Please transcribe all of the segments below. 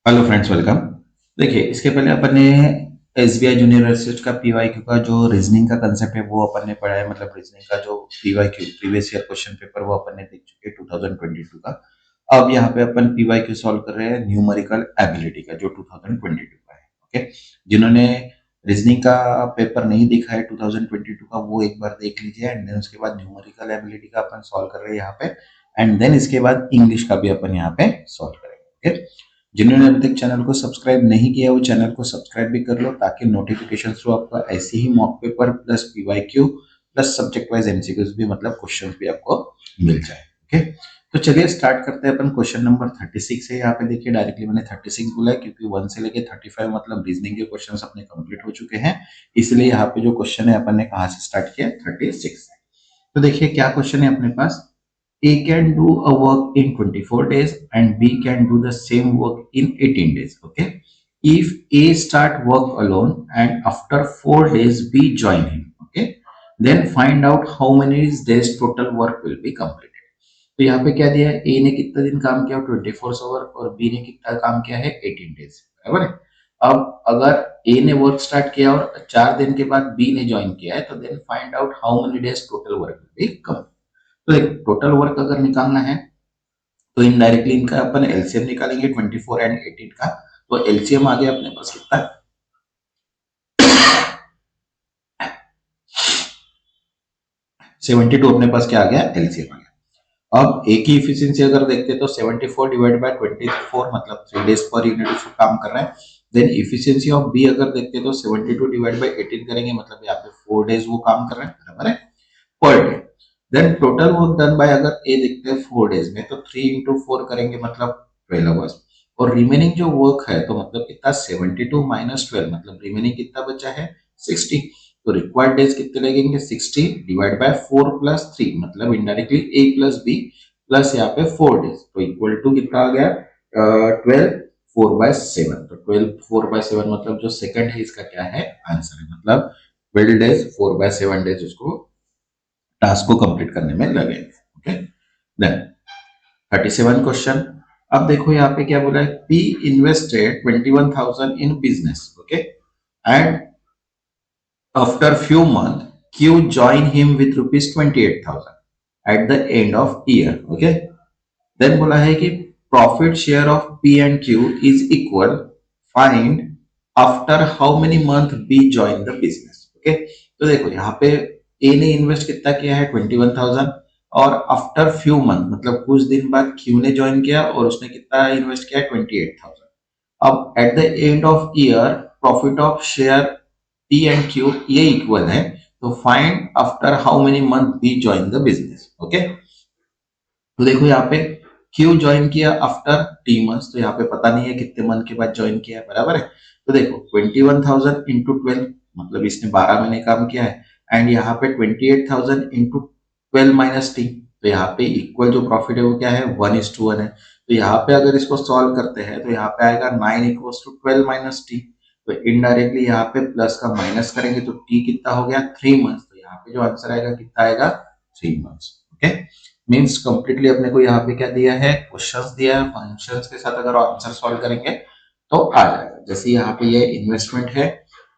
Hello friends, welcome. देखिए, इसके पहले अपन ने एसबीआई जूनियर रिसर्च का पीवाईक्यू का जो रीजनिंग का कंसेप्ट है वो अपन ने पढ़ा है। मतलब रीजनिंग का जो PYQ previous year question paper वो अपन ने देख चुके हैं 2022 का। अब यहाँ पे अपन पीवाईक्यू सॉल्व कर रहे हैं न्यूमेरिकल एबिलिटी का जो 2022 का है। ओके, जिन्होंने रीजनिंग का पेपर नहीं देखा है 2022 का वो एक बार देख लीजिए, एंड देन उसके बाद न्यूमेरिकल एबिलिटी का अपन सॉल्व कर रहे हैं यहाँ पे, एंड देन इसके बाद इंग्लिश का भी अपन यहाँ पे सॉल्व करेंगे। ओके, जिन्होंने अभी तक चैनल को सब्सक्राइब नहीं किया वो चैनल को सब्सक्राइब भी कर लो, ताकि नोटिफिकेशन थ्रू आपको ऐसे ही mock paper plus PYQ plus subject wise MCQs भी, मतलब क्वेश्चन भी आपको मिल जाए। ओके, तो चलिए स्टार्ट करते हैं अपन। क्वेश्चन नंबर 36 है। यहाँ पे देखिए, डायरेक्टली मैंने 36 बोला है क्योंकि 1 से लेके 35 मतलब रीजनिंग के क्वेश्चन अपने कंप्लीट हो चुके हैं, इसलिए यहाँ पे जो क्वेश्चन है अपन ने कहाँ से स्टार्ट किया, 36 से। तो देखिए क्या क्वेश्चन है अपने पास। A can do a work in 24 days and B can do the same work in 18 days. Okay. If A start work alone and after 4 days B join him. Okay. Then find out how many days total work will be completed. तो यहाँ पे क्या दिया है, ए ने कितना दिन काम किया 24 आवर और बी ने कितना काम किया है 18 डेज, बराबर है। अब अगर ए ने वर्क स्टार्ट किया और 4 दिन के बाद बी ने ज्वाइन किया है, तो then find out how many days total work will be completed. तो देख, टोटल वर्क अगर निकालना है तो इनडायरेक्टली इनका अपन एलसीएम निकालेंगे 24 एंड 18 का। तो एलसीएम आ गया अपने पास कितना, 72 अपने पास क्या आ गया, एलसीएम आ गया। अब एक ही इफिशियंसी अगर देखते तो 74 डिवाइड बाय 24 मतलब 3 डेज पर यूनिट उसको काम कर रहा है। देन इफिशियंसी ऑफ बी अगर देखते तो 72 डिवाइड बाय 18 करेंगे, मतलब यहाँ पे 4 डेज वो काम कर रहा है, बराबर है, पर day. Then total work done by अगर ए देखते हैं 4 डेज में, तो 3 इंटू 4 करेंगे मतलब 12 आवर्स। और रिमेनिंग जो वर्क है तो मतलब कितना 72 माइनस 12 मतलब रिमेनिंग कितना बचा है 60। तो रिक्वायर्ड डेज कितने लगेंगे 60 डिवाइड बाय 4 प्लस 3 मतलब इनडायरेक्टली ए प्लस बी प्लस यहाँ पे 4 डेज, तो इक्वल टू कितना आ गया 12 4/7। तो 12 4/7 मतलब जो सेकंड है इसका क्या है, आंसर है। मतलब 12 डेज 4/7 डेज उसको टास्क को कंप्लीट करने में लगेंगे। Okay, then 37 question. अब देखो यहाँ पे क्या बोला है, P invested 21,000 in business. Okay, and after few month Q join him with rupees 28,000 at the end of year. Okay, then बोला है कि profit share of P and Q is equal, find after how many month B join the business. Okay, तो देखो यहाँ पे ए ने invest कितना किया है 21,000 और आफ्टर फ्यू मंथ मतलब कुछ दिन बाद क्यू ने ज्वाइन किया और उसने कितना इन्वेस्ट किया 28,000। अब at the end of year profit of share P and Q ये इक्वल है, तो find after how many month B join the business. Okay, तो देखो यहाँ पे क्यू ज्वाइन किया आफ्टर टी मंथ्स, तो यहाँ पे पता नहीं है कितने मंथ के बाद ज्वाइन किया है, बराबर है। तो देखो 21,000 इंटू 12 मतलब इसने 12 महीने काम किया है, एंड यहाँ पे 28,000 इंटू 12 माइनस टी, तो यहाँ पे इक्वल जो प्रॉफिट है वो क्या है 1:1 है। तो यहाँ पे अगर इसको सॉल्व करते हैं तो यहाँ पे आएगा 9 इक्वल्स टू 12 माइनस टी। तो इनडायरेक्टली यहाँ पे प्लस का माइनस करेंगे तो टी कितना हो गया 3 मंथ्स। तो यहाँ पे जो आंसर आएगा कितना आएगा 3 मंथ्स। ओके, मीन्स कंप्लीटली अपने को यहाँ पे क्या दिया है, क्वेश्चंस दिया है, फंक्शंस के साथ अगर आंसर सॉल्व करेंगे तो आ जाएगा। जैसे यहाँ पे ये इन्वेस्टमेंट है,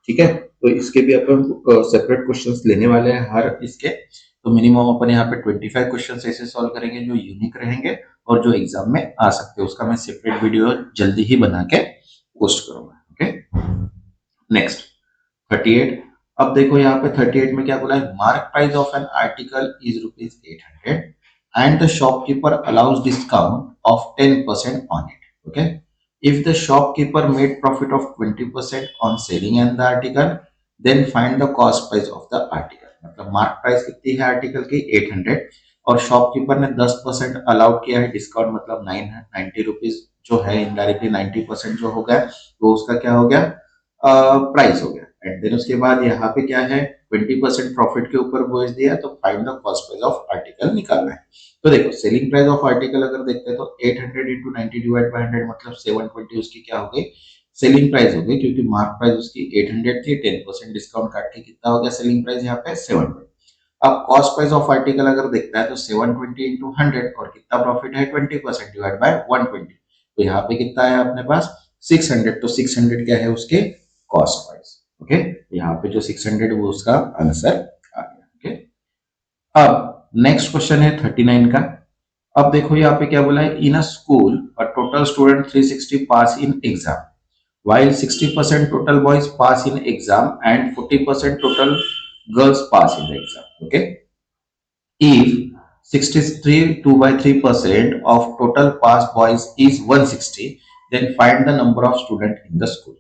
ठीक है, तो इसके भी अपन सेपरेट क्वेश्चंस लेने वाले हैं हर इसके। तो मिनिमम अपन यहाँ पे 25 क्वेश्चंस ऐसे सॉल्व करेंगे जो यूनिक रहेंगे और जो एग्जाम में आ सकते हैं। उसका मैं सेपरेट वीडियो जल्दी ही बना के पोस्ट करूंगा। Okay, next 38। अब देखो यहाँ पे 38 में क्या बोला है, mark price of an article is ₹800 and the shopkeeper allows discount of 10% on it. Okay, if the shopkeeper made profit of 20% on selling and the article, then find the cost price of the article। मतलब mark price कितनी है article की 800 और shopkeeper ने 10% allowed किया है discount, मतलब 90 rupees जो है इनडायरेक्टली 90% जो हो गया तो उसका क्या हो गया प्राइस हो गया। एंड देन उसके बाद यहाँ पे क्या है 20% प्रॉफिट के ऊपर बोझ दिया, तो find the cost price of article निकालना है। तो देखो सेलिंग प्राइस ऑफ आर्टिकल अगर देखते हैं तो 800 इंटू 90 डिवाइड बाय 100 मतलब 720 उसकी क्या हो गई सेलिंग प्राइस हो गई, क्योंकि मार्क प्राइस उसकी 800 थी, 10% डिस्काउंट काट के कितना हो गया सेलिंग प्राइस यहाँ पे 720। अब कॉस्ट प्राइस ऑफ आर्टिकल अगर देखता है तो 720 इंटू 100 और कितना प्रॉफिट है 20% डिवाइड बाय 120, तो यहाँ पे कितना है अपने पास 600, तो 600 क्या है उसके कॉस्ट वाइज। ओके, यहाँ पे जो 600 वो उसका आंसर आ गया। ओके, अब नेक्स्ट क्वेश्चन है 39 का। अब देखो यहाँ पे क्या बोला है, in a school a total student 360 pass in exam while 60% total boys pass in exam and 40% total girls pass in the exam. Okay, if 63 2 by 3% of total pass boys is 160, then find the number of student in the school.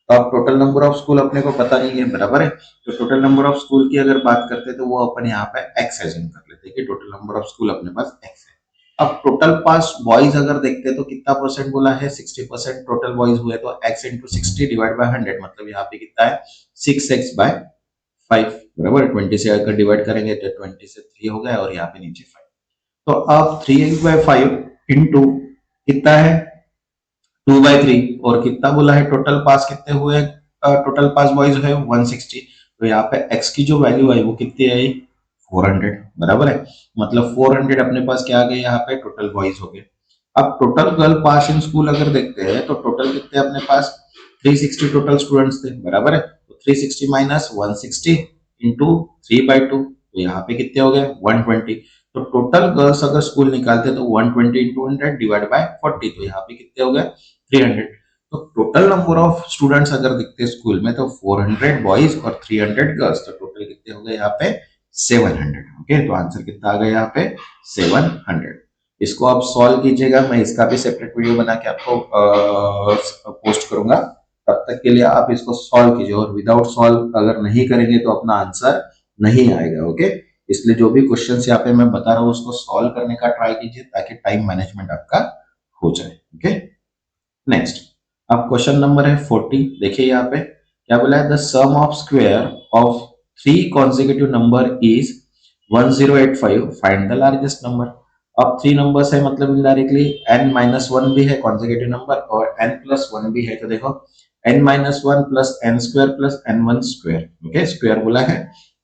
तो अब total number of school अपने को पता नहीं है, बराबर है। तो टोटल नंबर ऑफ स्कूल की अगर बात करते हैं तो वो अपन यहाँ पे एक्स एज्यूम कर लेते हैं कि टोटल नंबर ऑफ स्कूल अपने पास एक्स है। अब टोटल पास बॉयज अगर देखते हैं तो कितना परसेंट बोला है, 60% टोटल बॉयज हुए, तो x इंटू 60 डिवाइड बाय 100, मतलब यहाँ पे कितना है 6x बाय 5, बराबर। 20 से अगर डिवाइड करेंगे तो 20 से 3 हो गया और यहाँ पे नीचे 5। तो अब 3x बाय 5 इंटू कितना है 2/3, और कितना बोला है टोटल पास कितने हुए, टोटल पास बॉयज है 160, तो यहाँ पे x की जो वैल्यू आई वो कितनी आई 400, बराबर है। मतलब 400 अपने पास क्या आ गए यहाँ पे टोटल बॉयज हो गए। अब total girl pass in school अगर देखते हैं तो टोटल कितने अपने पास 360 टोटल स्टूडेंट्स थे, बराबर है। तो 360 माइनस 160 इंटू 3/2, तो यहाँ पे कितने हो गए 120। तो टोटल गर्ल्स अगर स्कूल निकालते तो 120 इंटू 100 डिवाइड बाय 40, तो यहाँ पे कितने हो गए 300। तो टोटल नंबर ऑफ स्टूडेंट्स अगर दिखते स्कूल में तो 400 बॉयज और 300 गर्ल्स, तो टोटल कितने हो गए यहाँ पे 700। ओके, तो आंसर कितना आ गया यहाँ पे 700। इसको आप सॉल्व कीजिएगा, मैं इसका भी सेपरेट वीडियो बना के आपको पोस्ट करूंगा। तब तक के लिए आप इसको सॉल्व कीजिए, और विदाउट सॉल्व अगर नहीं करेंगे तो अपना आंसर नहीं आएगा। ओके, इसलिए जो भी क्वेश्चन यहाँ पे मैं बता रहा हूँ उसको सॉल्व करने का ट्राई कीजिए ताकि टाइम मैनेजमेंट आपका हो जाए। ओके, नेक्स्ट अब क्वेश्चन नंबर है 40। देखिए यहाँ पे क्या बोला है, the sum of square of 3 consecutive number is 1085, find the largest number. अब 3 नंबर्स है मतलब इनडायरेक्टली n-1 भी है कॉन्जिक्यूटिव नंबर और n+1 भी है। तो देखो n-1 plus n square plus n1 square, okay square बोला है,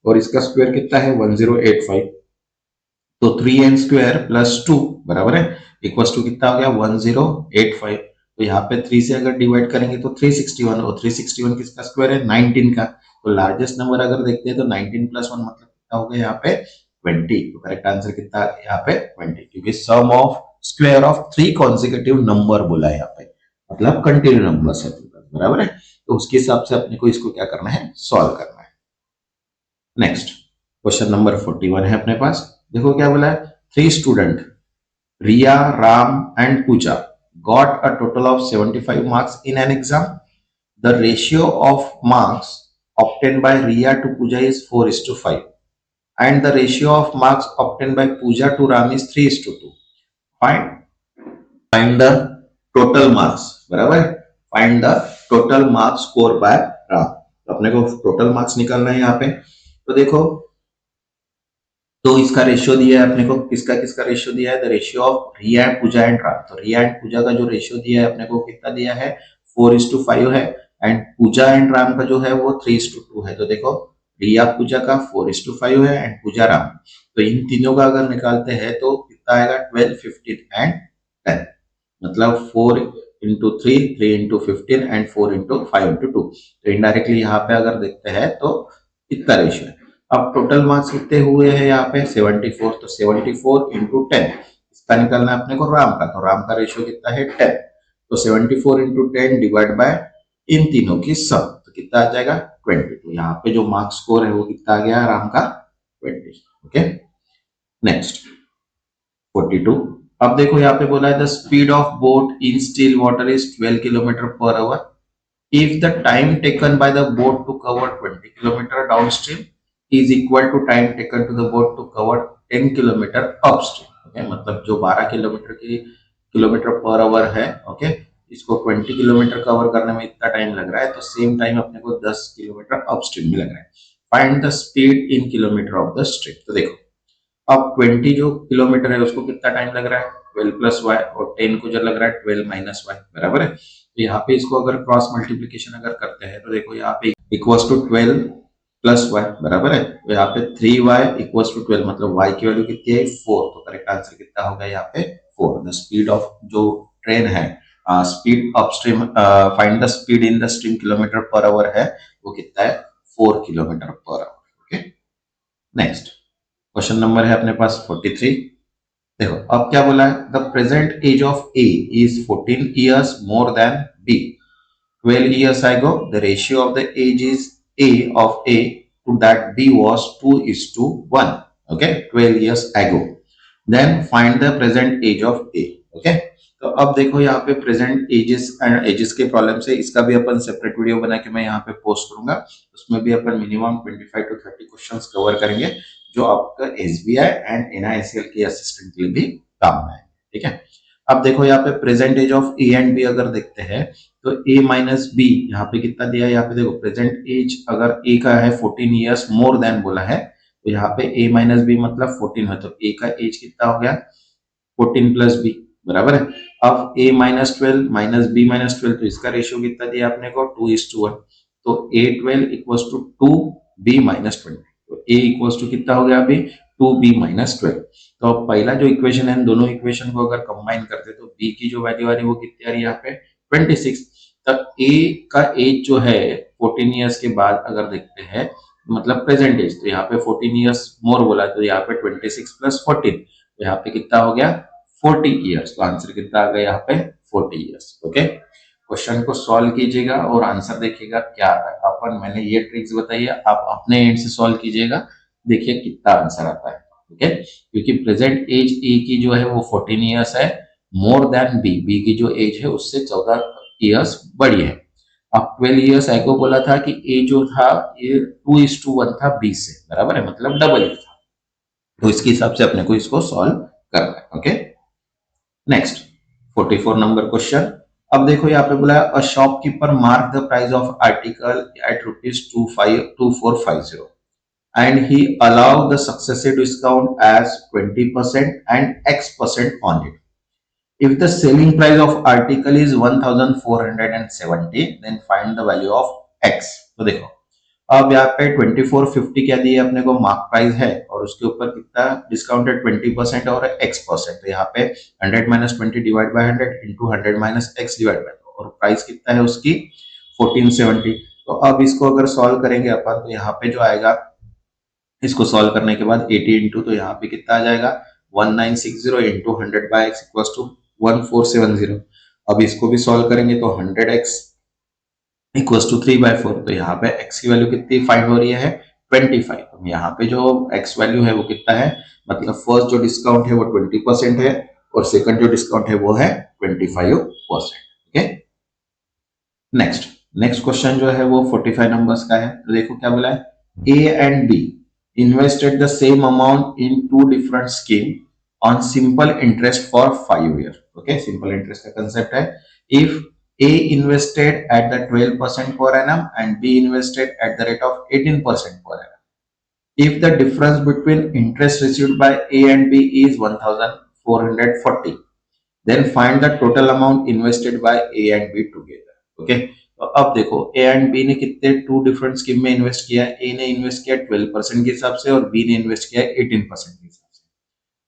और इसका स्क्वायर कितना है 1085, तो 3n स्क्वायर प्लस 2 बराबर है इक्वल्स टू कितना हो गया 1085। तो यहाँ पे 3 से अगर डिवाइड करेंगे तो 361, और 361 किसका स्क्वायर है 19 का। तो लार्जेस्ट नंबर अगर देखते हैं तो 19 प्लस 1 मतलब कितना हो गया यहाँ पे 20। तो करेक्ट आंसर कितना है यहाँ पे 20, क्योंकि sum of square of 3 consecutive number बोला है यहाँ पे, मतलब कंटिन्यू नंबर्स है, बराबर है। तो उसके हिसाब से अपने को इसको क्या करना है सॉल्व करना है। नेक्स्ट क्वेश्चन नंबर 41 है अपने पास। देखो क्या बोला है, 3 student Riya, Ram and Pooja got a total of 75 marks in an exam. The ratio of marks obtained by Riya to Pooja is 4:5 and the ratio of marks obtained by Pooja to Ram is 3:2. Find the total marks, बराबर है। Find the total marks score by Ram। तो अपने को total marks निकालना है यहाँ पे। तो देखो, तो इसका रेशियो दिया है अपने को, किसका किसका रेशियो दिया है, the ratio of Riya and Pooja and Ram. तो रिया एंड पूजा का जो रेशियो दिया है अपने को कितना दिया है 4:5 है, एंड पूजा एंड राम का जो है वो 3:2 है। तो देखो रिया पूजा का 4:5 है एंड पूजा राम, तो इन तीनों का अगर निकालते हैं तो कितना आएगा 12, 15 एंड 10, मतलब 4 into 3, 3 into 15 and 4 into 5 into 2। तो इनडायरेक्टली यहाँ पे अगर देखते हैं तो इतना रेशियो है। अब टोटल मार्क्स कितने हुए हैं यहाँ पे 74, तो 74 इंटू 10 इसका निकलना है अपने को राम का, तो राम का रेशियो कितना है 10, तो 74 इंटू 10 डिवाइड बाय इन तीनों की सम, तो कितना आ जाएगा 20। तो यहाँ पे जो मार्क्स स्कोर है वो कितना आ गया राम का 20। Okay, next 42। अब देखो यहाँ पे बोला है the speed of boat in still water is 12 kilometre per our if the time taken by the boat to cover 20 kilometer downstream is equal to time taken to the boat to cover 10 kilometer upstream। okay? मतलब जो 12 kilometre per hour है, okay इसको 20 kilometre cover करने में इतना time लग रहा है, तो सेम टाइम अपने को 10 किलोमीटर अपस्ट्रीम में लग रहा है। Find the speed in kilometre of the stream. तो देखो अब 20 जो किलोमीटर है उसको कितना टाइम लग रहा है 12 प्लस वाई, और 10 को जो लग रहा है 12 माइनस वाई, बराबर है। तो यहाँ पे इसको अगर क्रॉस मल्टीप्लीकेशन अगर करते हैं तो देखो यहाँ पे इक्वल्स टू 12 प्लस वाई, बराबर है। तो यहाँ पे 3y इक्वल्स टू 12, मतलब y की वैल्यू कितनी है 4, तो करेक्ट आंसर कितना होगा यहाँ पे 4। द स्पीड ऑफ जो ट्रेन है speed upstream, find the speed in the stream kilometre per hour है, वो कितना है 4 kilometre per hour. Okay, next question number है अपने पास 43। देखो अब क्या बोला है, the present age of A is 14 years more than B. 12 years ago, the ratio of the age is A of A to that B was 2:1. Okay, 12 years ago. Then find the present age of A. Okay, तो अब देखो यहाँ पे present ages and edges के problem से इसका भी अपन separate video बना के मैं यहाँ पे पोस्ट करूंगा। उसमें भी अपन मिनिमम 25 to 30 क्वेश्चंस कवर करेंगे जो आपका एसबीआई एंड एनआईएसएल के असिस्टेंट के लिए भी काम में आएंगे। ठीक है, अब देखो यहाँ पे present age of A and B अगर देखते हैं तो a माइनस बी यहाँ पे कितना दिया है, यहाँ पे देखो प्रेजेंट एज अगर a का है 14 ईयर्स मोर देन बोला है, तो यहाँ पे a माइनस बी मतलब 14 है, तो a का एज कितना हो गया 14 प्लस बी, बराबर है। अब a minus 12 minus B minus 12, तो इसका रेशियो कितना दिया आपने को 2:1, तो a 12 equals to 2b minus 20, तो a इक्वल्स टू कितना हो गया अभी 2b माइनस 12। तो अब पहला जो इक्वेशन है दोनों इक्वेशन को अगर कंबाइन करते तो b की जो वैल्यू आ रही है वो कितनी आ रही है यहाँ पे 26। तब a का एज जो है 14 ईयर्स के बाद अगर देखते हैं मतलब प्रेजेंट एज, तो यहाँ पे 14 ईयर्स मोर बोला तो यहाँ पे 26 प्लस 14, तो यहाँ पे कितना हो गया 40 ईयर्स, तो आंसर कितना आ गया यहाँ पे 40 ईयर्स। ओके, क्वेश्चन को सॉल्व कीजिएगा और आंसर देखिएगा क्या आता है। अपन मैंने ये ट्रिक्स बताई है, आप अपने एंड से सॉल्व कीजिएगा, देखिए कितना आंसर आता है। ओके, क्योंकि प्रेजेंट एज ए की जो है वो 14 ईयर्स है मोर देन बी, बी की जो एज है उससे 14 ईयर्स बड़ी है। अब 12 ईयर्स एगो बोला था कि ए जो था ये 2:1 था बी से, बराबर है, मतलब डबल था, तो इसके हिसाब से अपने को इसको सॉल्व करना है। Okay, next 44 number question. अब देखो यहाँ पे बोला है a shopkeeper mark the price of article at ₹2450 and he allowed the successive discount as 20% and X% on it. If the selling price of article is 1470, then find the value of X. तो देखो अब यहाँ पे 2450 क्या दिए अपने को mark price है और उसके ऊपर कितना डिस्काउंट है 20% और X%, तो यहाँ पे 100 minus 20 divide by 100 into 100 minus x divide by, और प्राइस कितना है उसकी 1470। तो अब इसको अगर सॉल्व करेंगे अपन तो यहाँ पे जो आएगा, इसको सॉल्व करने के बाद 80 इंटू, तो यहाँ पे कितना आ जाएगा 1960 into 100 by x equal to 1470। अब इसको भी सॉल्व करेंगे तो 100x इक्वल्स टू 3/4, तो यहाँ पे x की वैल्यू कितनी फाइंड हो रही है 25। तो यहाँ पे जो x वैल्यू है वो कितना है, मतलब फर्स्ट जो डिस्काउंट है वो 20% है और सेकंड जो डिस्काउंट है वो है 25%। ओके, नेक्स्ट नेक्स्ट क्वेश्चन जो है वो 45 नंबर्स का है। तो देखो क्या बोला है, A and B invested the same amount in two different scheme on simple interest for 5 years. Okay, simple interest का concept है, if A invested at the 12% per annum and B invested at the rate of 18% per annum. If the difference between interest received by A and B is 1440, then find the total amount invested by A and B together. Okay, तो अब देखो ए and B ने कितने to different scheme में invest किया है, ए ने invest किया 12% के हिसाब से और बी ने इन्वेस्ट किया 18% के हिसाब से,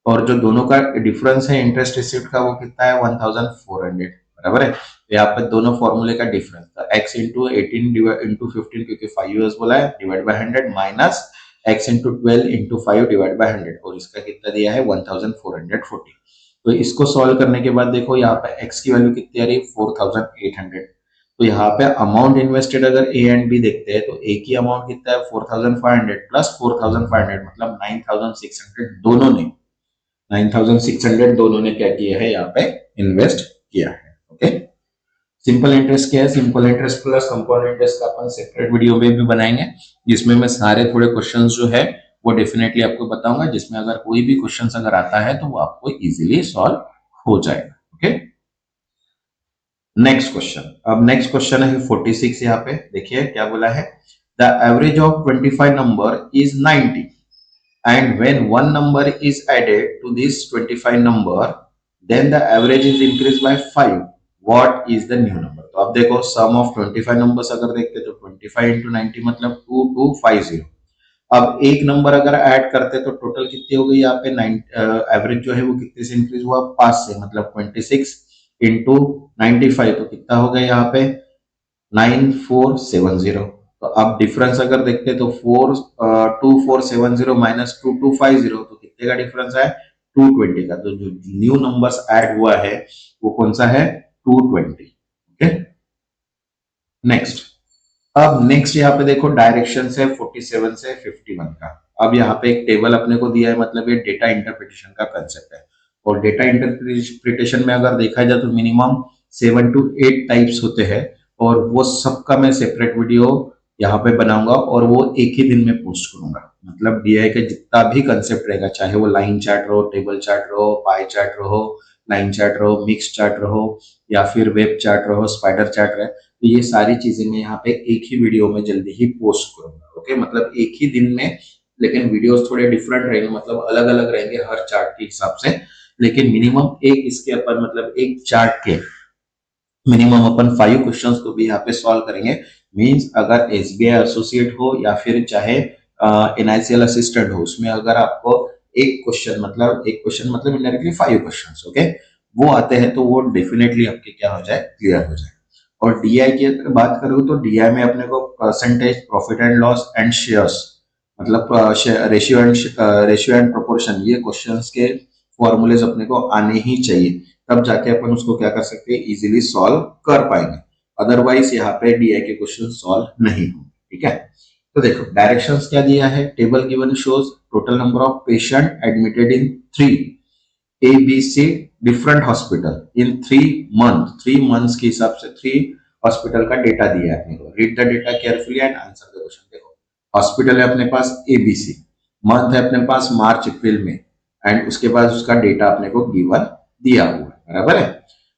और जो दोनों का डिफरेंस है इंटरेस्ट रिसीव्ड का वो कितना है 1400, बराबर है। तो यहाँ पे दोनों फॉर्मूले का डिफरेंस था x इंटू 18 इंटू 15 क्योंकि 5 ईयर्स बोला है divide by 100 minus x into 12 into 5 divide by 100, और इसका कितना दिया है 1440। तो इसको सॉल्व करने के बाद देखो यहाँ पे x की वैल्यू कितनी आ रही है 4800। तो यहाँ पे अमाउंट इन्वेस्टेड अगर ए एंड बी देखते हैं तो ए की अमाउंट कितना है 4500 प्लस 4500 मतलब 9600, दोनों ने 9600 दोनों ने क्या किया है यहाँ पे इन्वेस्ट किया है। ओके, सिंपल इंटरेस्ट क्या है, simple interest plus compound interest का अपन सेपरेट वीडियो में भी बनाएंगे जिसमें मैं सारे थोड़े क्वेश्चंस जो है वो डेफिनेटली आपको बताऊंगा, जिसमें अगर कोई भी क्वेश्चंस अगर आता है तो वो आपको इजीली सॉल्व हो जाएगा। Okay, next question. अब नेक्स्ट क्वेश्चन है 46। यहाँ पे देखिए क्या बोला है, the average of 25 number is 90 and when one number is added to this 25 number then the average is increased by 5, what is the new number। तो अब देखो सम ऑफ 25 नंबर्स अगर देखते तो 25 into 90 मतलब 2250। अब एक नंबर अगर ऐड करते तो टोटल कितनी हो गई यहाँ पे एवरेज जो है वो कितने से इंक्रीज हुआ 5 से, मतलब 26 इंटू 95, तो कितना हो गया यहाँ पे 9470। तो अब डिफरेंस अगर देखते हैं तो 2470 माइनस 2250, तो कितने का डिफरेंस है 220 का। तो जो न्यू नंबर्स ऐड हुआ है वो कौन सा है 220। Okay, next. अब नेक्स्ट यहाँ पे देखो डायरेक्शन है 47 से 51 का। अब यहाँ पे एक टेबल अपने को दिया है, मतलब ये डेटा इंटरप्रिटेशन का कंसेप्ट है। और डेटा इंटरप्रिटेशन में अगर देखा जाए तो मिनिमम 7 to 8 टाइप्स होते हैं, और वो सबका मैं सेपरेट वीडियो यहाँ पे बनाऊंगा और वो एक ही दिन में पोस्ट करूंगा। मतलब डीआई का जितना भी कंसेप्ट रहेगा, चाहे वो लाइन चार्ट रहो, टेबल चार्ट रहो, पाई चार्ट रहो, लाइन चार्ट रहो, मिक्स चार्ट रहो, या फिर वेब चार्ट रहो, स्पाइडर चार्ट रहे, तो ये सारी चीजें मैं यहाँ पे एक ही वीडियो में जल्दी ही पोस्ट करूंगा। ओके, मतलब एक ही दिन में, लेकिन वीडियोस थोड़े डिफरेंट रहेंगे, मतलब अलग अलग रहेंगे हर चार्ट के हिसाब से। लेकिन मिनिमम एक इसके अपन, मतलब एक चार्ट के मिनिमम अपन 5 क्वेश्चंस को भी यहाँ पे सॉल्व करेंगे। मींस अगर एसबीआई एसोसिएट हो या फिर चाहे एनआईसीएल असिस्टेंट हो, उसमें अगर आपको एक क्वेश्चन मतलब इनडायरेक्टली 5 क्वेश्चंस, ओके, वो आते हैं तो वो डेफिनेटली आपके क्या हो जाए, क्लियर हो जाए। और डीआई की अगर बात करूँ तो डीआई में अपने को percentage, profit and loss and shares, मतलब रेशियो एंड प्रोपोर्शन, ये क्वेश्चंस के फॉर्मूलेज अपने को आने ही चाहिए, तब जाके अपन उसको क्या कर सकते हैं, इजीली सॉल्व कर पाएंगे। अदरवाइज यहाँ पे डीआई के क्वेश्चन सॉल्व नहीं होंगे। ठीक है, तो देखो डायरेक्शंस क्या दिया है, table given shows total number of patient admitted in 3 ABC different hospital in 3 months के हिसाब से 3 हॉस्पिटल का डेटा दिया है अपने को। Read the data carefully and answer the question. देखो हॉस्पिटल है अपने पास ABC, मंथ है अपने पास मार्च अप्रैल में, एंड उसके बाद उसका डेटा अपने को गिवन दिया हुआ है, बराबर है।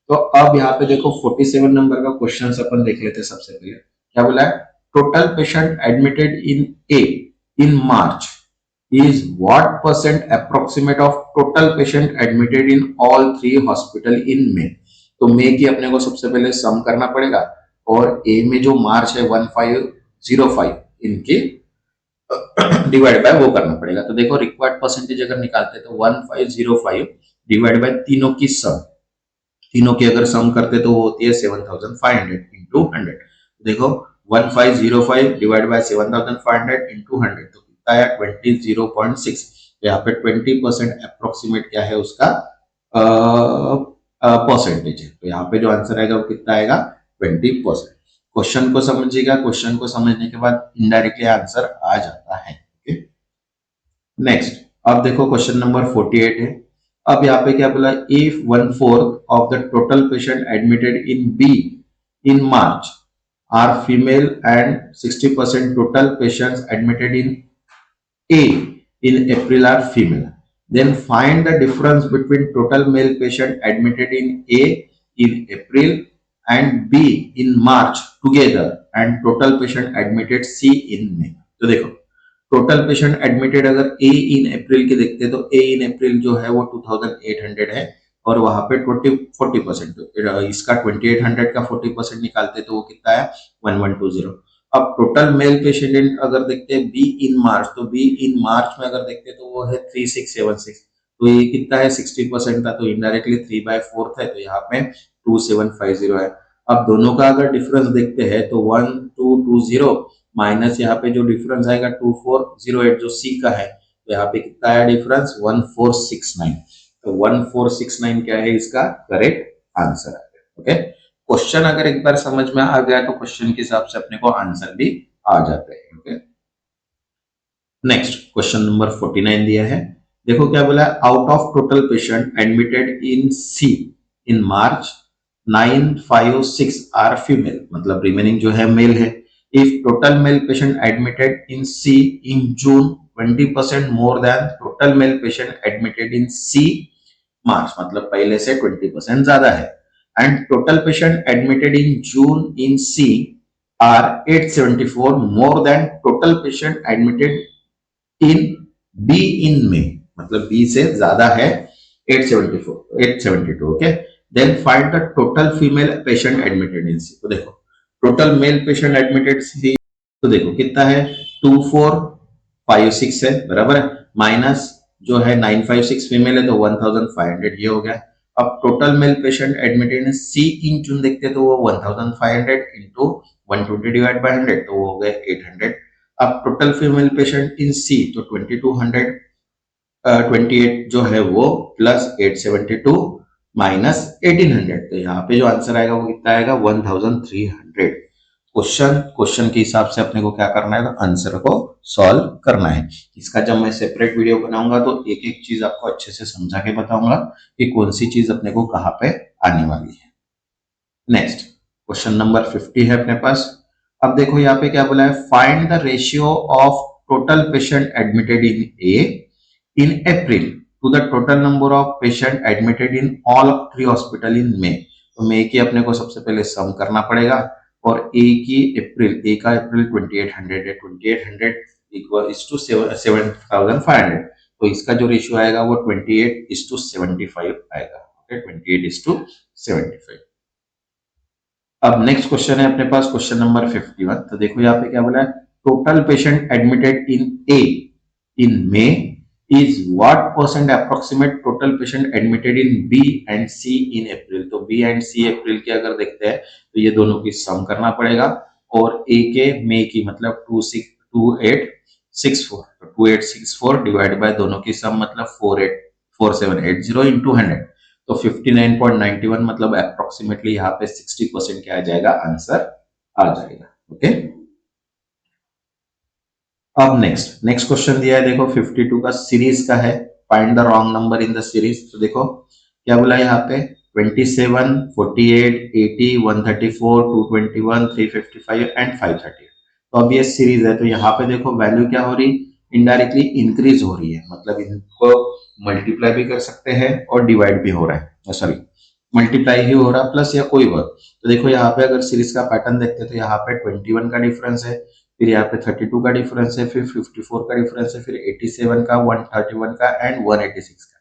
तो अब यहाँ पे देखो 47 नंबर का क्वेश्चन अपन देख लेते हैं। सबसे पहले क्या बोला है, total patient admitted in A in March is what percent approximate of total patient admitted in all 3 hospital in May। तो मई की अपने को सबसे पहले सम करना पड़ेगा, और ए में जो मार्च है 1505 इनके डिवाइड बाय वो करना पड़ेगा। तो देखो रिक्वायर्ड परसेंटेज अगर निकालते हैं तो 1505 डिवाइड बाय तीनों की सम, तीनों की अगर सम करते तो वो होती है 7500 इंटू 100। देखो 1505 डिवाइड बाय 7500 इंटू 100, तो कितना है 20.6। यहाँ पे 20% अप्रोक्सीमेट क्या है उसका परसेंटेज है, तो यहाँ पे जो आंसर आएगा वो कितना आएगा 20%। क्वेश्चन को समझिएगा, क्वेश्चन को समझने के बाद इनडायरेक्टली आंसर आ जाता है। नेक्स्ट, अब देखो क्वेश्चन नंबर 48 है। अब यहाँ पे क्या बोला, if 1/4 of the total patient admitted in B in March are female and 60% total patients admitted in A in April are female, then find the difference between total male patient admitted in A in April and B in March together and total patient admitted C in May। तो देखो total patient admitted अगर ए in अप्रैल के देखते हैं तो ए in अप्रैल जो है वो 2800 है, और वहां पे 40%, इसका 2800 का 40% निकालते तो वो कितना है 1120। अब टोटल मेल पेशेंट अगर देखते हैं बी इन मार्च, तो बी इन मार्च में अगर देखते हैं तो वो है 3676, तो ये कितना है 60% था, तो इनडायरेक्टली 3/4 है, तो यहाँ पे 2750 है। अब दोनों का अगर डिफरेंस देखते हैं तो 1220 माइनस यहाँ पे जो डिफरेंस आएगा 2408 जो सी का है, तो यहाँ पे कितना आया डिफरेंस 1469। तो 1469 क्या है इसका करेक्ट आंसर है। ओके, क्वेश्चन अगर एक बार समझ में आ गया तो क्वेश्चन के हिसाब से अपने को आंसर भी आ जाते हैं। ओके, नेक्स्ट क्वेश्चन नंबर 49 दिया है। देखो क्या बोला, out of total patient admitted in C in March 956 are female, मतलब रिमेनिंग जो है मेल है। If total male patient admitted in C in June 20% more than total male patient admitted in C March, मतलब पहले से 20% ज्यादा है, and total patient admitted in June in C are 874 more than total patient admitted in B in में, मतलब B से ज्यादा है 872। Okay, then find the total female patient admitted in C. तो देखो total male patient admitted C, तो देखो कितना है 2456 है, बराबर है, माइनस जो है 956 फीमेल है तो 1500 ये हो गया। अब total male patient admitted in C in June देखते हैं तो वो 1500 इंटू 120 डिवाइड बाय 100 तो वो हो गए 800। अब total female patient in C तो 2200 28 जो है वो प्लस 872 माइनस 1800 तो यहाँ पे जो आंसर आएगा वो कितना आएगा 1300। क्वेश्चन के हिसाब से अपने को क्या करना है, तो आंसर को सॉल्व करना है। इसका जब मैं सेपरेट वीडियो बनाऊंगा तो एक एक चीज आपको अच्छे से समझा के बताऊंगा कि कौन सी चीज अपने को कहाँ पे आने वाली है। नेक्स्ट क्वेश्चन नंबर 50 है अपने पास। अब देखो यहाँ पे क्या बोला है, find the ratio of total patient admitted in A in April to the total number of patient admitted in all three hospital in May। तो मई की अपने को सबसे पहले सम करना पड़ेगा और ए की अप्रैल, ए का अप्रैल 2800 है, 2800 इक्वल इज टू 7500 तो इसका जो रेशियो आएगा वो 28:75 आएगा। ओके 28:75। अब नेक्स्ट क्वेश्चन है अपने पास क्वेश्चन नंबर 51। तो देखो यहाँ पे क्या बोला है, total patient admitted in A in May is what percent approximate total patient admitted in B and C in April। तो B and C अप्रैल के अगर देखते हैं तो ये दोनों की सम करना पड़ेगा और A के मई की मतलब 2864 तो 2864 डिवाइड बाय दोनों की सम मतलब 4780 इंटू 100 तो 59.91 मतलब अप्रोक्सीमेटली यहाँ पे 60% क्या आ जाएगा, आंसर आ जाएगा। ओके अब नेक्स्ट क्वेश्चन दिया है देखो 52 का सीरीज का है, find the wrong number in the series. तो देखो क्या बोला है यहाँ पे 27, 48, 80, 134, 221, 355 एंड 530। तो अब ये सीरीज है तो यहाँ पे देखो वैल्यू क्या हो रही, इनडायरेक्टली इंक्रीज हो रही है, मतलब इनको मल्टीप्लाई भी कर सकते हैं और डिवाइड भी हो रहा है, सॉरी मल्टीप्लाई ही हो रहा है प्लस या कोई वर्क। तो देखो यहाँ पे अगर सीरीज का पैटर्न देखते हैं तो यहाँ पे 21 का डिफरेंस है, फिर यहाँ पे 32 का डिफरेंस है, फिर 54 का डिफरेंस है, फिर 87 का, 131 का एंड 186 का।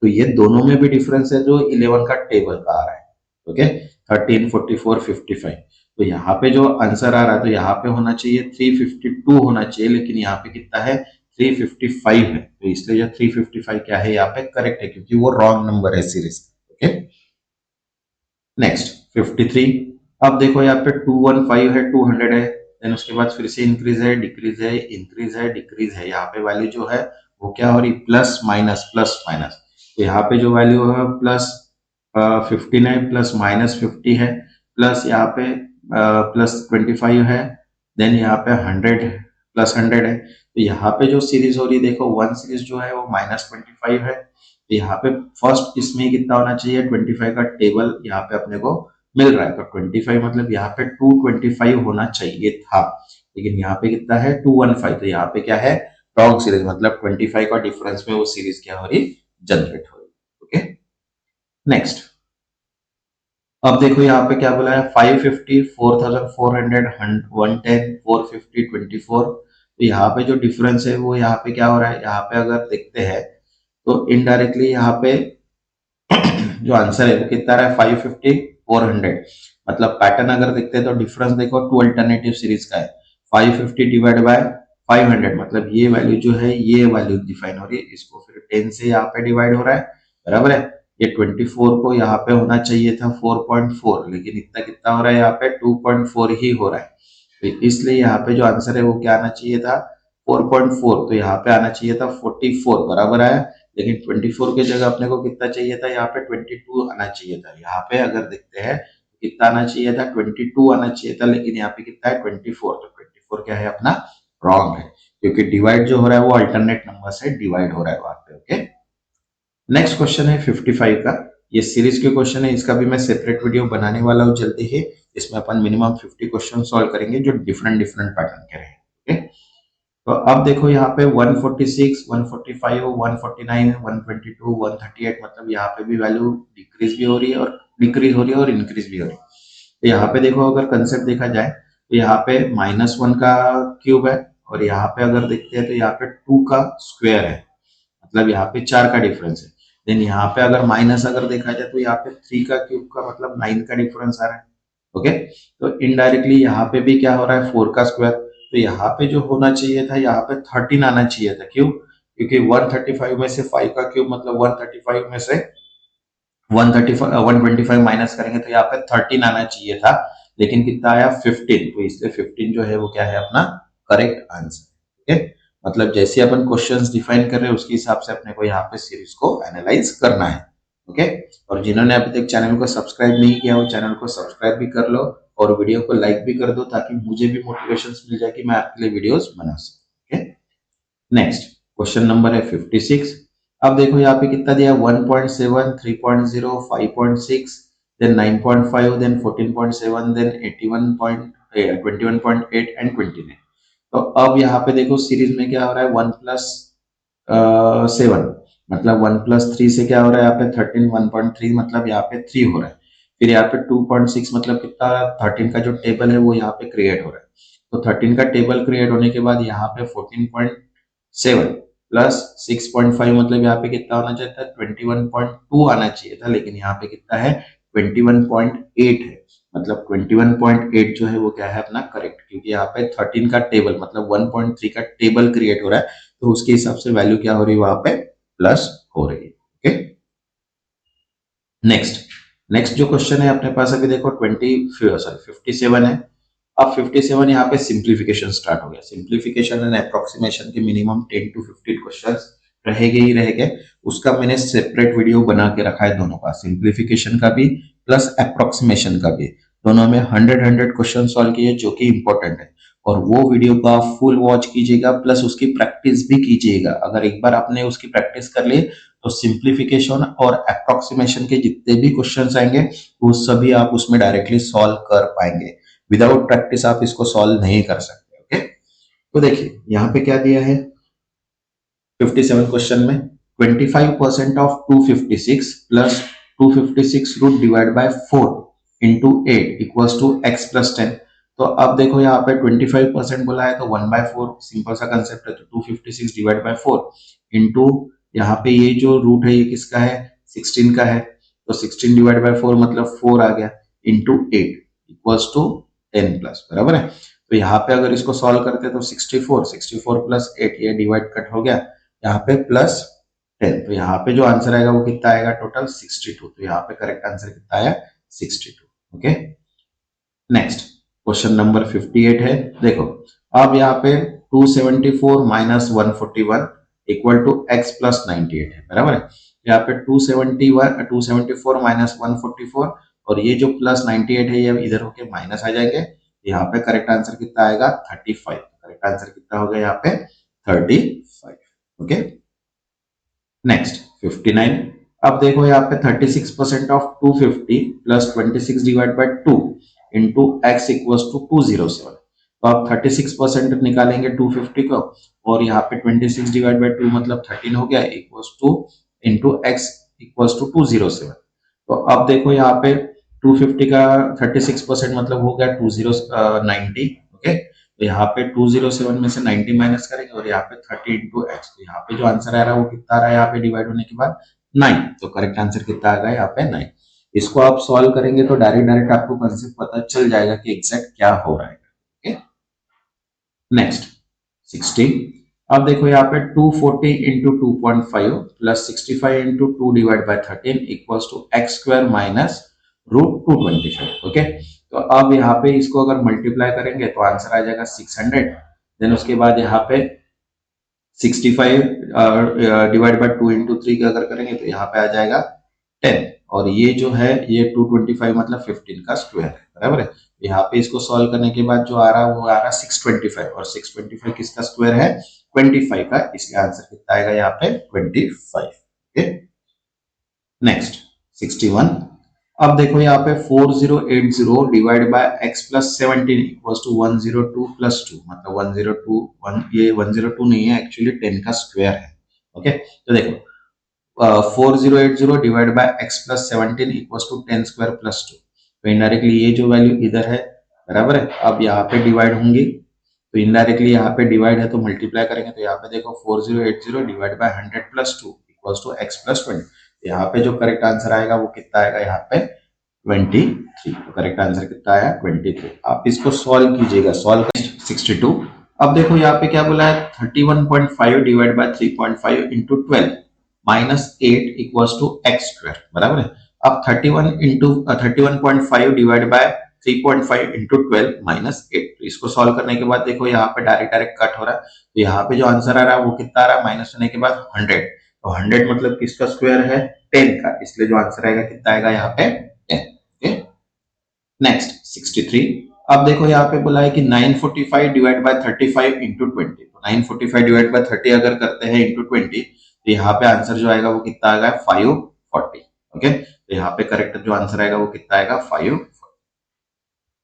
तो ये दोनों में भी डिफरेंस है जो 11 का टेबल का आ रहा है। ओके 13, 44, 55। तो यहाँ पे जो आंसर आ रहा है तो यहाँ पे होना चाहिए 352 होना चाहिए, लेकिन यहाँ पे कितना है 355 है, तो इसलिए जो 355 क्या है यहाँ पे करेक्ट है क्योंकि वो रॉन्ग नंबर है सीरीज। Okay next 53। अब देखो यहाँ पे 215 है, 200 है, देन उसके बाद फिर से इंक्रीज है, डिक्रीज है, इंक्रीज है, डिक्रीज है। यहाँ पे वैल्यू जो है वो क्या हो रही, प्लस माइनस प्लस माइनस। तो यहाँ पे जो वैल्यू है प्लस 15 है, प्लस माइनस 50 है, प्लस यहाँ पे प्लस 25 है, देन यहाँ पे 100 प्लस 100 है। तो यहाँ पे जो सीरीज हो रही है देखो वन सीरीज जो है वो -25 है। तो यहाँ पे फर्स्ट इसमें कितना होना चाहिए 25 का टेबल यहाँ पे अपने को मिल रहा है, तो 25 मतलब यहाँ पे 225 होना चाहिए था, लेकिन यहाँ पे कितना है 215। तो यहाँ पे क्या है रॉन्ग सीरीज, मतलब 25 का डिफरेंस में वो सीरीज क्या हो रही, जनरेट हो रही। ओके नेक्स्ट अब देखो यहाँ पे क्या बोला है 550, 4400, 110, 450, 24। तो यहाँ पे जो डिफरेंस है वो यहाँ पे क्या हो रहा है, यहाँ पे अगर देखते हैं तो इनडायरेक्टली यहाँ पे जो आंसर है वो कितना रहा है 550, 400। मतलब पैटर्न अगर देखते हैं तो डिफरेंस देखो टू अल्टरनेटिव सीरीज का है, 550 डिवाइड बाय 500 मतलब ये वैल्यू जो है ये वैल्यू डिफाइन हो रही है, इसको फिर 10 से यहाँ पे डिवाइड हो रहा है, बराबर है। ये 24 को यहाँ पे होना चाहिए था 4.4, लेकिन इतना कितना हो रहा है यहाँ पे 2.4 ही हो रहा है। तो इसलिए यहाँ पे जो आंसर है वो क्या आना चाहिए था 4.4, तो यहाँ पे आना चाहिए था 44, बराबर आया। लेकिन 24 की जगह अपने को कितना चाहिए था, यहाँ पे 22 आना चाहिए था। यहाँ पे अगर देखते हैं कितना आना चाहिए था 22 आना चाहिए था, लेकिन यहाँ पे कितना है 24। तो 24 क्या है अपना रॉन्ग है, क्योंकि डिवाइड जो हो रहा है वो अल्टरनेट नंबर से डिवाइड हो रहा है वहां पे। ओके नेक्स्ट क्वेश्चन है 55 का, ये सीरीज के क्वेश्चन है, इसका भी मैं सेपरेट वीडियो बनाने वाला हूँ जल्दी ही। इसमें अपन मिनिमम 50 क्वेश्चन सॉल्व करेंगे जो डिफरेंट डिफरेंट पैटर्न के रहेंगे। ओके तो अब देखो यहाँ पे 146, 145, 149, 122, 138 मतलब यहाँ पे भी वैल्यू डिक्रीज भी हो रही है और डिक्रीज हो रही है और इंक्रीज भी हो रही है। तो यहाँ पे देखो अगर कंसेप्ट देखा जाए तो यहाँ पे -1 का क्यूब है और यहाँ पे अगर देखते हैं तो यहाँ पे 2 का स्क्वायर है, मतलब यहाँ पे 4 का डिफरेंस है। देन यहाँ पे अगर माइनस अगर देखा जाए तो यहाँ पे 3 का क्यूब का मतलब 9 का डिफरेंस आ रहा है। ओके तो इनडायरेक्टली यहाँ पे भी क्या हो रहा है 4 का स्क्वायर, तो यहाँ पे जो होना चाहिए था यहाँ पे 13 आना चाहिए था। क्यों? क्योंकि 135 में से 5 का क्यूब मतलब 135 में से 125 माइनस करेंगे तो यहाँ पे 13 आना चाहिए था, लेकिन कितना आया 15, तो इसलिए 15 जो है वो क्या है अपना करेक्ट आंसर। ओके, मतलब जैसे अपन क्वेश्चंस डिफाइन कर रहे हैं उसके हिसाब से अपने को यहाँ पे सीरीज को एनालाइज करना है। ओके, और जिन्होंने अभी तक चैनल को सब्सक्राइब नहीं किया वो चैनल को सब्सक्राइब भी कर लो और वीडियो को लाइक भी कर दो, ताकि मुझे भी मोटिवेशन मिल जाए कि मैं आपके लिए वीडियोस बना सकूं। ओके, नेक्स्ट क्वेश्चन नंबर है 56। अब देखो यहाँ पे कितना दिया, 1.7, 3.0, 5.6, देन 9.5, देन 14.7, देन 21.8 एंड 29। तो अब यहाँ पे देखो सीरीज में क्या हो रहा है, 1+7 मतलब 1+3 से क्या हो रहा है यहाँ पे 13, 1.3 मतलब यहाँ पे 3 हो रहा है। फिर यहाँ पे 2.6 मतलब कितना, 13 का जो टेबल है वो यहाँ पे क्रिएट हो रहा है। तो 13 का टेबल क्रिएट होने के बाद यहाँ पे 14.7 प्लस 6.5 मतलब यहाँ पे कितना होना चाहिए था, 21.2 आना चाहिए था, लेकिन यहाँ पे कितना है 21.8 है। मतलब 21.8 जो है वो क्या है अपना करेक्ट, क्योंकि यहाँ पे 13 का टेबल मतलब 1.3 का टेबल क्रिएट हो रहा है, तो उसके हिसाब से वैल्यू क्या हो रही है वहां पे प्लस हो रही है। ओके, नेक्स्ट नेक्स्ट जो क्वेश्चन है अपने पास अभी देखो 57 है। अब 57 यहाँ पे सिंप्लीफिकेशन स्टार्ट हो गया। सिंप्लीफिकेशन एंड अप्रोक्सीमेशन के मिनिमम 10 to 15 क्वेश्चंस रहेंगे ही रहेंगे। उसका मैंने सेपरेट वीडियो बना के रखा है दोनों का, सिंप्लीफिकेशन का भी प्लस अप्रोक्सीमेशन का भी। दोनों में 100 क्वेश्चन सॉल्व किए जो कि इंपॉर्टेंट है, और वो वीडियो को आप फुल वॉच कीजिएगा प्लस उसकी प्रैक्टिस भी कीजिएगा। अगर एक बार आपने उसकी प्रैक्टिस कर ली तो सिंप्लीफिकेशन और अप्रोक्सीमेशन के जितने भी क्वेश्चंस आएंगे वो सभी आप उसमें डायरेक्टली सॉल्व कर पाएंगे। विदाउट प्रैक्टिस आप इसको सॉल्व नहीं कर सकते। ओके, तो देखिए यहाँ पे क्या दिया है 57 क्वेश्चन में, 25% of 256 plus 256 root divide by 4 into 8 equals to x plus 10। तो अब देखो यहाँ पे 25% बोला है तो 1/4 सिंपल सा कंसेप्ट है, तो 256 डिवाइड बाय 4 इंटू यहाँ पे ये जो रूट है ये किसका है, 16 का है, तो 16 डिवाइड बाय 4 मतलब 4 आ गया, इंटू 8 इक्वल्स टू 10 प्लस, बराबर है। तो यहाँ पे अगर इसको सॉल्व करते तो 64 प्लस 8 ये डिवाइड कट हो गया, यहाँ पे प्लस 10, तो यहाँ पे जो आंसर आएगा वो कितना आएगा टोटल 62। तो यहाँ पे करेक्ट आंसर कितना आया 62। ओके, नेक्स्ट क्वेश्चन नंबर 58 है। देखो अब यहाँ पे 274 minus 141 equal to x plus 98 है, बराबर है। यहाँ पे 274 माइनस 144 और ये जो प्लस 98 है ये इधर होके माइनस आ जाएंगे। यहाँ पे करेक्ट आंसर कितना आएगा 35। करेक्ट आंसर कितना हो गया यहाँ पे 35। Okay, next 59। अब देखो यहाँ पे 36% of 250 plus 26 divide by 2 into x equals to 207। तो आप 36% निकालेंगे 250 को, और यहाँ पे 26 डिवाइड बाय 2 मतलब 13 हो गया equals to into x equals to 207। तो अब देखो यहाँ पे 250 का 36% मतलब हो गया 90। ओके, तो यहाँ पे 207 में से 90 माइनस करेंगे और यहाँ पे 30 इंटू एक्स, तो यहाँ पे जो आंसर आ रहा है वो कितना आ रहा है यहाँ पे डिवाइड होने के बाद 9। तो करेक्ट आंसर कितना आ गया यहाँ पे 9। इसको आप सॉल्व करेंगे तो डायरेक्ट आपको कंसेप्ट पता चल जाएगा कि एग्जैक्ट क्या हो रहा है। Okay, next 16। अब देखो यहाँ पे 240 into 2.5 plus 65 into 2 divide by 13 equals to x square minus root 225। Okay, तो अब यहाँ पे इसको अगर मल्टीप्लाई करेंगे तो आंसर आ जाएगा 600। देन उसके बाद यहाँ पे 65 डिवाइड बाय 2 इंटू 3 अगर करेंगे तो यहाँ पे आ जाएगा 10, और ये जो है ये 225 मतलब 15 का स्क्वायर है, बराबर है। यहाँ पे इसको सॉल्व करने के बाद जो आ रहा है वो आ रहा है 625, और 625 किसका स्क्वायर है 25 का, इसलिए आंसर कितना आएगा यहाँ पे 25। Okay, next 61। अब देखो यहाँ पे 4080 divide by x plus 17 equals to 102 plus 2 मतलब 102 ये 102 नहीं है एक्चुअली 10 का स्क्वायर है। ओके, तो देखो 4080 divide by x plus 17 equals to 10 square plus 2, तो इनडायरेक्टली ये जो वैल्यू इधर है, बराबर है। अब यहाँ पे डिवाइड होंगी तो इनडायरेक्टली यहाँ पे डिवाइड है तो मल्टीप्लाई करेंगे, तो यहाँ पे देखो 4080 divide by 100 plus 2 equals to x plus 20। यहाँ पे जो करेक्ट आंसर आएगा वो कितना आएगा यहाँ पे 23। तो करेक्ट आंसर कितना आया 23। आप इसको सॉल्व कीजिएगा, सॉल्व 62। अब देखो यहाँ पे क्या बोला है 31.5 divide by 3.5 into 12 minus 8 equals to x square, बराबर है। अब 31.5 डिवाइड बाय 3.5 इंटू 12 माइनस 8। तो इसको सॉल्व करने के बाद देखो यहाँ पे डायरेक्ट कट हो रहा है, तो यहाँ पे जो आंसर आ रहा है वो कितना आ रहा है, माइनस होने के बाद 100। तो 100 मतलब किसका स्क्वायर है, 10 का, इसलिए जो आंसर आएगा कितना आएगा यहाँ पे 10। Okay, next 63। अब देखो यहाँ पे बोला है कि 945 डिवाइड बाय 35 इंटू 20। तो 945 डिवाइड बाय 30 अगर करते हैं इंटू 20, तो यहाँ पे आंसर जो आएगा वो कितना आएगा 540। ओके, तो यहाँ पे करेक्ट जो आंसर आएगा वो कितना आएगा 540।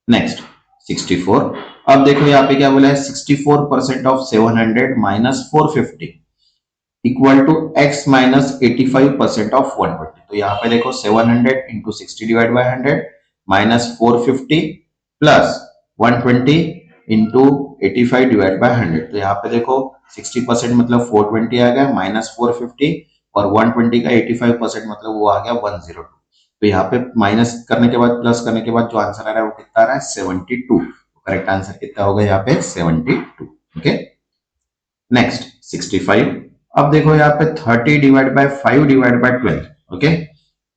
नेक्स्ट 64। अब देखो यहाँ पे क्या बोला है, 64% of 700 minus 450 equal to x minus 85% of 120। तो यहाँ पे देखो 700 into 60 divide by 100 minus 450 plus 120 into 85 divide by 100। तो यहाँ पे देखो 60% मतलब 420 आ गया, माइनस 450 और 120 का 85% मतलब वो आ गया 102। तो यहाँ पे माइनस करने के बाद प्लस करने के बाद जो आंसर आ रहा है वो कितना आ रहा है 72। तो करेक्ट आंसर कितना होगा यहाँ पे 72। Okay, next 65। अब देखो यहाँ पे 30 divide by 5 divide by 12 okay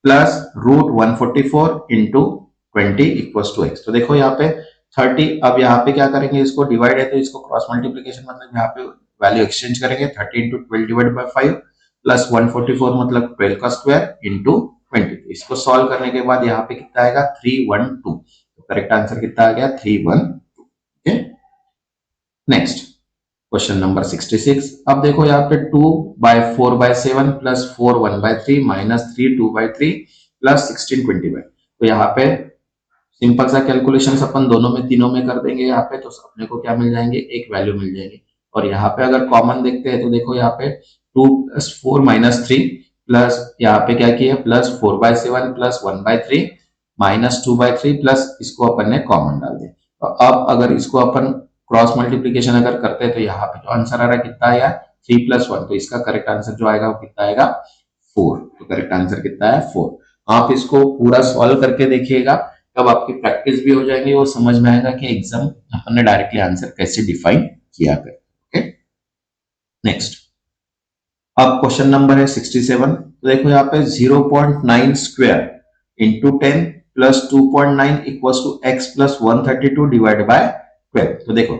plus root 144 into 20 equals to x. तो देखो यहाँ पे 30, अब यहाँ पे क्या करेंगे, इसको डिवाइड है तो इसको क्रॉस मल्टीप्लीकेशन मतलब यहाँ पे वैल्यू एक्सचेंज करेंगे। 30 इंटू 12 डिवाइड बाय 5 प्लस 144 मतलब 12 का स्क्वायर इंटू 20। इसको सॉल्व करने के बाद यहाँ पे कितना आएगा 312। तो करेक्ट आंसर कितना आ गया 312। Okay, next question number 66। अब देखो यहाँ पे 2 by 4 by 7 plus 4 1 by 3 minus 3 2 by 3 plus 16 20 by. तो यहाँ पे सिंपल सा कैलकुलेशन अपन दोनों में तीनों में कर देंगे यहाँ पे, तो अपने को क्या मिल जाएंगे, एक वैल्यू मिल जाएगी। और यहाँ पे अगर कॉमन देखते हैं तो देखो यहाँ पे 2 प्लस 4 माइनस 3 प्लस यहाँ पे क्या किया plus 4 by 7 plus 1 by 3 minus 2 by 3 plus इसको अपन ने कॉमन डाल दिया। तो अब अगर इसको अपन क्रॉस मल्टीप्लीकेशन अगर करते हैं तो यहाँ पे जो आंसर आ रहा है कितना आया 3 प्लस 1। तो इसका करेक्ट आंसर जो आएगा वो कितना आएगा 4। तो करेक्ट आंसर कितना है 4। आप इसको पूरा सॉल्व करके देखिएगा, तब आपकी प्रैक्टिस भी हो जाएगी और समझ में आएगा कि एग्जाम अपन ने डायरेक्टली आंसर कैसे डिफाइन किया है। ओके, नेक्स्ट अब क्वेश्चन नंबर है 67। तो देखो यहाँ पे 0.9 square into 10 plus 2.9 equals to x plus 132 divide by 12। तो देखो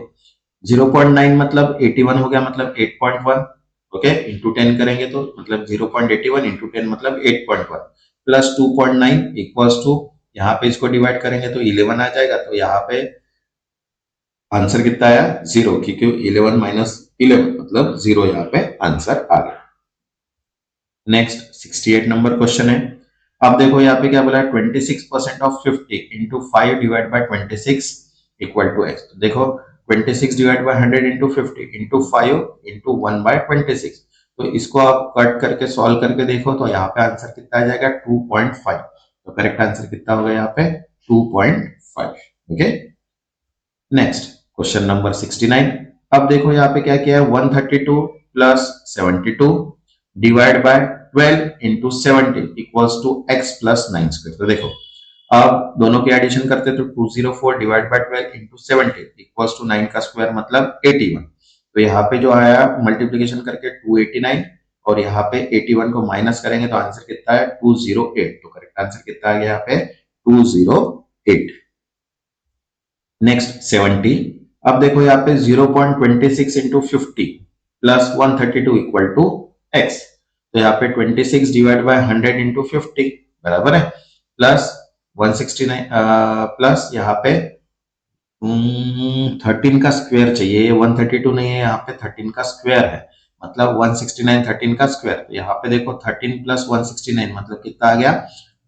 0.9 मतलब 81 हो गया, मतलब 8.1 ओके इंटू 10 करेंगे तो मतलब 0.81 इंटू 10 मतलब 8.1 प्लस 2.9 इक्वल्स टू यहाँ पे इसको डिवाइड करेंगे तो 11 आ जाएगा। तो यहाँ पे आंसर कितना आया 0, क्योंकि 11 माइनस 11 मतलब 0 यहाँ पे आंसर आ गया। नेक्स्ट 68 नंबर क्वेश्चन है। अब देखो यहाँ पे क्या बोला है 26% of 50 into 5 divide by 26 equal to x। तो देखो 26 divide by 100 into 50 into 5 into 1 by 26। तो इसको आप कट करके सॉल्व करके देखो तो यहाँ पे आंसर कितना आ जाएगा 2.5। तो करेक्ट आंसर कितना होगा यहाँ पे 2.5। Okay, next question number 69। अब देखो यहाँ पे क्या किया है 132 plus 72 divide by 12 into 70 equals to x plus 9 square. तो देखो अब दोनों के एडिशन करते तो 204 divide by 12 into 70 equals to 9 का स्क्वायर मतलब 81। तो यहाँ पे जो आया मल्टीप्लीकेशन करके 289 और यहाँ पे 81 को माइनस करेंगे तो आंसर कितना है 208। तो करेक्ट आंसर कितना आ गया यहाँ पे 208। नेक्स्ट 70। अब देखो यहाँ पे 0.26 into 50 plus 132 equal to x। तो यहाँ पे 26 डिवाइड बाय 100 इंटू 50 बराबर है प्लस 169 प्लस यहाँ पे 13 का स्क्वायर चाहिए, ये 132 नहीं है, यहाँ पे 13 का स्क्वायर है मतलब 169 13 का स्क्वायर। तो यहाँ पे देखो 13 प्लस 169 मतलब कितना आ गया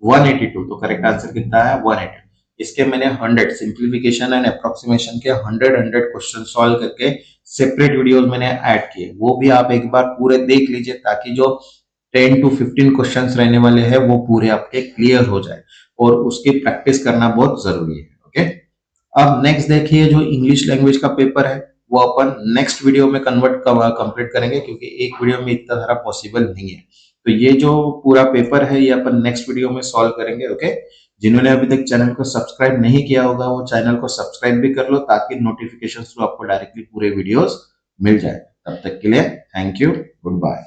182। तो करेक्ट आंसर कितना है 182। इसके मैंने 100 सिंप्लीफिकेशन एंड अप्रोक्सीमेशन के 100 क्वेश्चन सॉल्व करके सेपरेट वीडियोस मैंने ऐड किए, वो भी आप एक बार पूरे देख लीजिए ताकि जो 10 to 15 क्वेश्चंस रहने वाले हैं वो पूरे आपके क्लियर हो जाए और उसकी प्रैक्टिस करना बहुत जरूरी है। ओके, अब नेक्स्ट देखिए जो इंग्लिश लैंग्वेज का पेपर है वो अपन नेक्स्ट वीडियो में कंप्लीट करेंगे, क्योंकि एक वीडियो में इतना सारा पॉसिबल नहीं है। तो ये जो पूरा पेपर है ये अपन नेक्स्ट वीडियो में सॉल्व करेंगे। ओके, जिन्होंने अभी तक चैनल को सब्सक्राइब नहीं किया होगा वो चैनल को सब्सक्राइब भी कर लो ताकि नोटिफिकेशन थ्रू आपको डायरेक्टली पूरे वीडियोस मिल जाए। तब तक के लिए थैंक यू, गुड बाय।